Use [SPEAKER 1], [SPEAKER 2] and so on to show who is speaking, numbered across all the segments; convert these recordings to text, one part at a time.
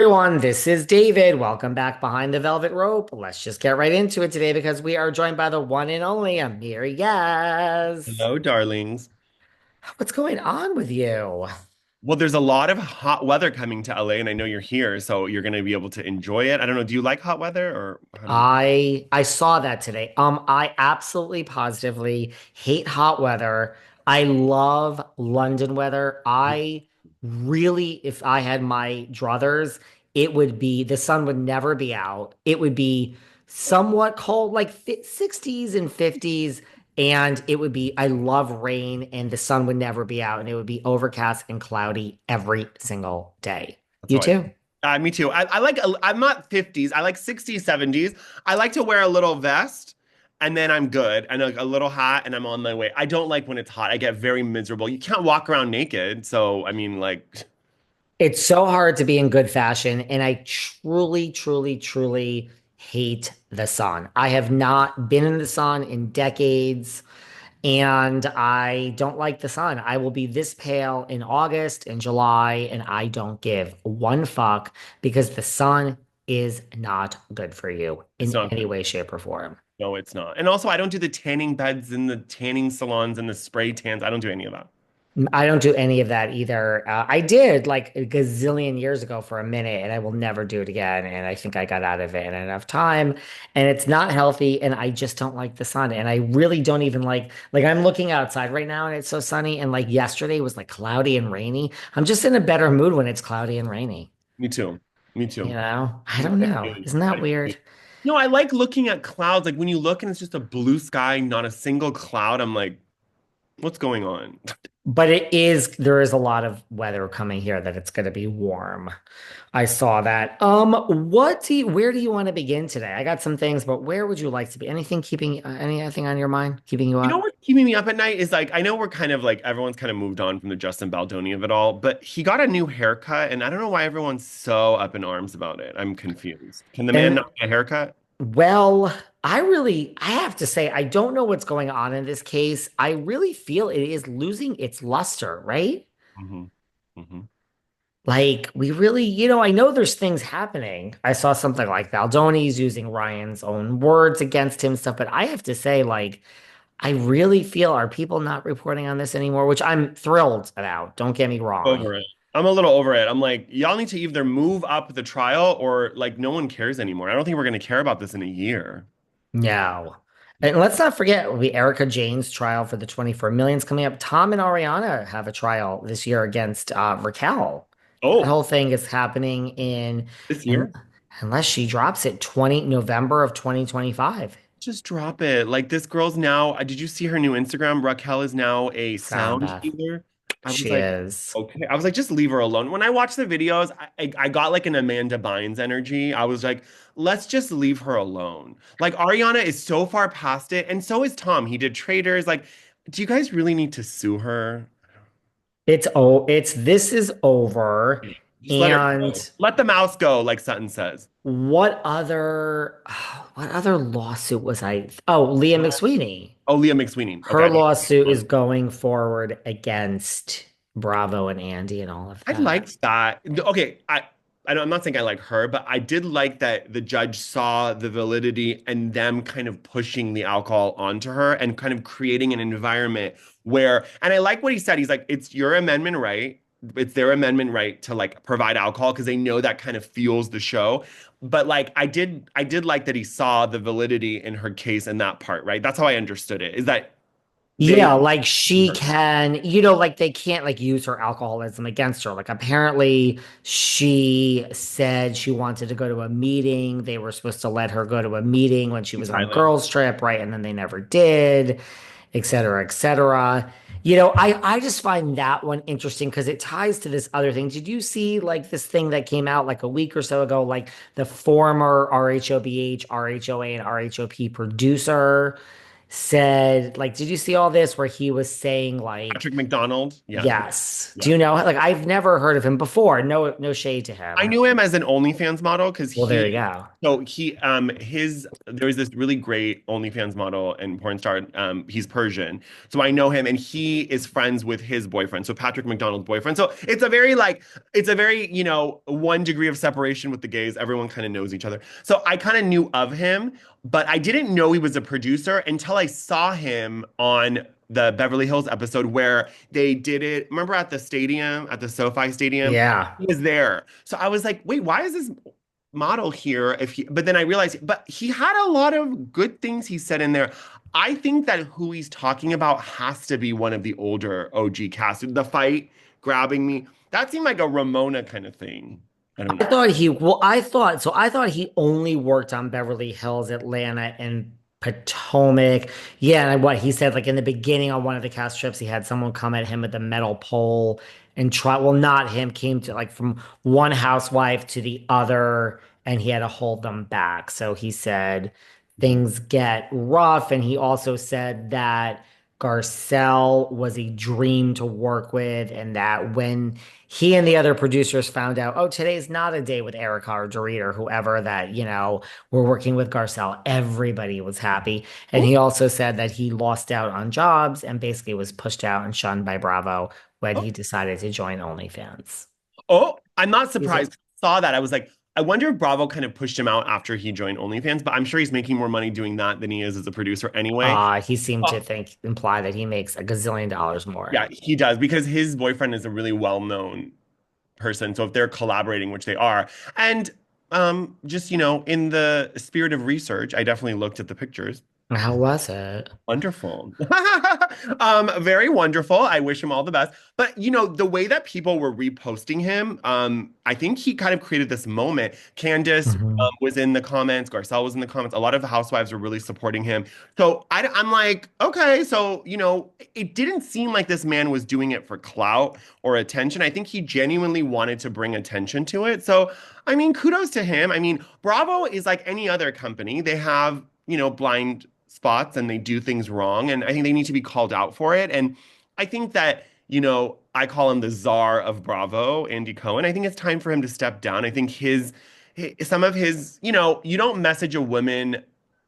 [SPEAKER 1] Everyone, this is David. Welcome back behind the velvet rope. Let's just get right into it today because we are joined by the one and only Amiri Yaz.
[SPEAKER 2] Hello, darlings.
[SPEAKER 1] What's going on with you?
[SPEAKER 2] Well, there's a lot of hot weather coming to LA, and I know you're here, so you're going to be able to enjoy it. I don't know. Do you like hot weather, or how do you?
[SPEAKER 1] I saw that today. I absolutely positively hate hot weather. I love London weather. I really, if I had my druthers, it would be the sun would never be out. It would be somewhat cold, like 60s and 50s, and it would be, I love rain, and the sun would never be out, and it would be overcast and cloudy every single day.
[SPEAKER 2] That's
[SPEAKER 1] You
[SPEAKER 2] how I.
[SPEAKER 1] too?
[SPEAKER 2] Me too. I like. I'm not 50s. I like 60s, 70s. I like to wear a little vest, and then I'm good, and a little hat, and I'm on my way. I don't like when it's hot. I get very miserable. You can't walk around naked, so I mean, like,
[SPEAKER 1] It's so hard to be in good fashion, and I truly, truly, truly hate the sun. I have not been in the sun in decades, and I don't like the sun. I will be this pale in August and July, and I don't give one fuck because the sun is not good for you
[SPEAKER 2] it's
[SPEAKER 1] in
[SPEAKER 2] not
[SPEAKER 1] any
[SPEAKER 2] good.
[SPEAKER 1] way, shape, or form.
[SPEAKER 2] No, it's not. And also, I don't do the tanning beds and the tanning salons and the spray tans. I don't do any of that.
[SPEAKER 1] I don't do any of that either. I did like a gazillion years ago for a minute, and I will never do it again. And I think I got out of it in enough time, and it's not healthy. And I just don't like the sun, and I really don't even like I'm looking outside right now, and it's so sunny. And like yesterday was like cloudy and rainy. I'm just in a better mood when it's cloudy and rainy.
[SPEAKER 2] Me too. Me
[SPEAKER 1] You
[SPEAKER 2] too.
[SPEAKER 1] know? I
[SPEAKER 2] No,
[SPEAKER 1] don't
[SPEAKER 2] I
[SPEAKER 1] know.
[SPEAKER 2] feel you.
[SPEAKER 1] Isn't that weird?
[SPEAKER 2] No, I like looking at clouds. Like when you look and it's just a blue sky, not a single cloud. I'm like, what's going on?
[SPEAKER 1] But there is a lot of weather coming here that it's going to be warm. I saw that. Where do you want to begin today? I got some things, but where would you like to be? Anything on your mind, keeping you
[SPEAKER 2] You know
[SPEAKER 1] up?
[SPEAKER 2] what's keeping me up at night is like I know we're kind of like everyone's kind of moved on from the Justin Baldoni of it all, but he got a new haircut, and I don't know why everyone's so up in arms about it. I'm confused. Can the man
[SPEAKER 1] And
[SPEAKER 2] not get a haircut?
[SPEAKER 1] well, I have to say, I don't know what's going on in this case. I really feel it is losing its luster, right?
[SPEAKER 2] Hmm. Hmm.
[SPEAKER 1] Like we really, I know there's things happening. I saw something like Baldoni's using Ryan's own words against him stuff, but I have to say, like, I really feel are people not reporting on this anymore, which I'm thrilled about. Don't get me wrong.
[SPEAKER 2] Over it. I'm a little over it. I'm like, y'all need to either move up the trial or like no one cares anymore. I don't think we're gonna care about this in a year.
[SPEAKER 1] No. And let's not forget the Erika Jayne's trial for the 24 millions coming up. Tom and Ariana have a trial this year against Raquel. That
[SPEAKER 2] Oh,
[SPEAKER 1] whole thing is happening
[SPEAKER 2] this
[SPEAKER 1] in
[SPEAKER 2] year?
[SPEAKER 1] unless she drops it 20 November of 2025.
[SPEAKER 2] Just drop it. Like this girl's now, did you see her new Instagram? Raquel is now a
[SPEAKER 1] Sound
[SPEAKER 2] sound
[SPEAKER 1] bath.
[SPEAKER 2] healer. I was
[SPEAKER 1] She
[SPEAKER 2] like,
[SPEAKER 1] is.
[SPEAKER 2] okay. I was like, just leave her alone. When I watched the videos, I got like an Amanda Bynes energy. I was like, let's just leave her alone. Like Ariana is so far past it, and so is Tom. He did Traders. Like, do you guys really need to sue her?
[SPEAKER 1] It's this is over.
[SPEAKER 2] Just let her go.
[SPEAKER 1] And
[SPEAKER 2] Let the mouse go, like Sutton says.
[SPEAKER 1] what other lawsuit was I? Oh, Leah McSweeney.
[SPEAKER 2] Oh, Leah McSweeney. Okay,
[SPEAKER 1] Her
[SPEAKER 2] I thought
[SPEAKER 1] lawsuit
[SPEAKER 2] you
[SPEAKER 1] is going forward against Bravo and Andy and all of
[SPEAKER 2] I
[SPEAKER 1] that.
[SPEAKER 2] liked that. Okay, I'm not saying I like her, but I did like that the judge saw the validity and them kind of pushing the alcohol onto her and kind of creating an environment where, and I like what he said. He's like, it's your amendment right. It's their amendment right to like provide alcohol because they know that kind of fuels the show. But like I did like that he saw the validity in her case in that part, right? That's how I understood it. Is that they
[SPEAKER 1] Yeah, like she can, like they can't like use her alcoholism against her. Like apparently she said she wanted to go to a meeting. They were supposed to let her go to a meeting when she
[SPEAKER 2] in
[SPEAKER 1] was on a
[SPEAKER 2] Thailand.
[SPEAKER 1] girls' trip, right? And then they never did, et cetera, et cetera. I just find that one interesting because it ties to this other thing. Did you see like this thing that came out like a week or so ago, like the former RHOBH, RHOA, and RHOP producer? Said, like, did you see all this where he was saying, like,
[SPEAKER 2] Patrick McDonald. Yeah.
[SPEAKER 1] yes. Do
[SPEAKER 2] Yeah.
[SPEAKER 1] you know? Like, I've never heard of him before. No, no shade to
[SPEAKER 2] I
[SPEAKER 1] him.
[SPEAKER 2] knew him as an OnlyFans model because
[SPEAKER 1] Well, there you
[SPEAKER 2] he
[SPEAKER 1] go.
[SPEAKER 2] So there was this really great OnlyFans model and porn star. He's Persian, so I know him, and he is friends with his boyfriend, so Patrick McDonald's boyfriend. So it's a very, 1 degree of separation with the gays. Everyone kind of knows each other. So I kind of knew of him, but I didn't know he was a producer until I saw him on the Beverly Hills episode where they did it. Remember at the stadium, at the SoFi Stadium?
[SPEAKER 1] Yeah.
[SPEAKER 2] He was there. So I was like, wait, why is this model here but then I realized but he had a lot of good things he said in there. I think that who he's talking about has to be one of the older OG cast. The fight grabbing me, that seemed like a Ramona kind of thing. I don't
[SPEAKER 1] I
[SPEAKER 2] know.
[SPEAKER 1] thought he, well, I thought he only worked on Beverly Hills, Atlanta, and Potomac. Yeah, and what he said, like in the beginning on one of the cast trips, he had someone come at him with a metal pole and try, well, not him, came to like from one housewife to the other, and he had to hold them back. So he said things get rough, and he also said that Garcelle was a dream to work with, and that when he and the other producers found out, oh, today's not a day with Erika or Dorit or whoever that, we're working with Garcelle, everybody was happy. And
[SPEAKER 2] Oh,
[SPEAKER 1] he also said that he lost out on jobs and basically was pushed out and shunned by Bravo when
[SPEAKER 2] oh,
[SPEAKER 1] he decided to join OnlyFans.
[SPEAKER 2] oh, I'm not
[SPEAKER 1] He's a,
[SPEAKER 2] surprised. Saw that. I was like, I wonder if Bravo kind of pushed him out after he joined OnlyFans, but I'm sure he's making more money doing that than he is as a producer anyway.
[SPEAKER 1] he seemed
[SPEAKER 2] Oh,
[SPEAKER 1] to imply that he makes a gazillion dollars more.
[SPEAKER 2] yeah, he does because his boyfriend is a really well-known person. So if they're collaborating, which they are, and just in the spirit of research, I definitely looked at the pictures.
[SPEAKER 1] How was it?
[SPEAKER 2] Wonderful. Very wonderful. I wish him all the best. But the way that people were reposting him, I think he kind of created this moment. Candace
[SPEAKER 1] Mhm.
[SPEAKER 2] was in the comments, Garcelle was in the comments. A lot of the housewives were really supporting him. So I'm like, okay, so it didn't seem like this man was doing it for clout or attention. I think he genuinely wanted to bring attention to it. So I mean, kudos to him. I mean, Bravo is like any other company. They have blind spots and they do things wrong. And I think they need to be called out for it. And I think that, I call him the czar of Bravo, Andy Cohen. I think it's time for him to step down. I think some of his, you don't message a woman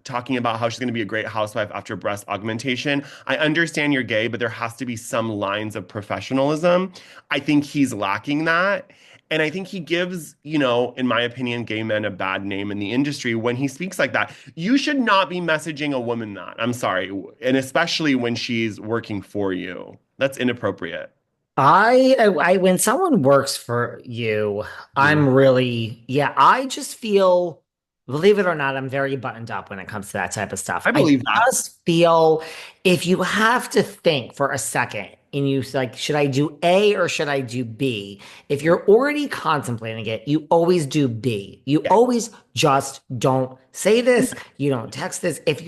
[SPEAKER 2] talking about how she's going to be a great housewife after breast augmentation. I understand you're gay, but there has to be some lines of professionalism. I think he's lacking that. And I think he gives, in my opinion, gay men a bad name in the industry when he speaks like that. You should not be messaging a woman that. I'm sorry. And especially when she's working for you. That's inappropriate.
[SPEAKER 1] When someone works for you,
[SPEAKER 2] Mhm.
[SPEAKER 1] I'm really, yeah, I just feel, believe it or not, I'm very buttoned up when it comes to that type of stuff.
[SPEAKER 2] I
[SPEAKER 1] I
[SPEAKER 2] believe that.
[SPEAKER 1] just feel if you have to think for a second and you like, should I do A or should I do B? If you're already contemplating it, you always do B. You
[SPEAKER 2] Yeah.
[SPEAKER 1] always just don't say this. You don't text this. If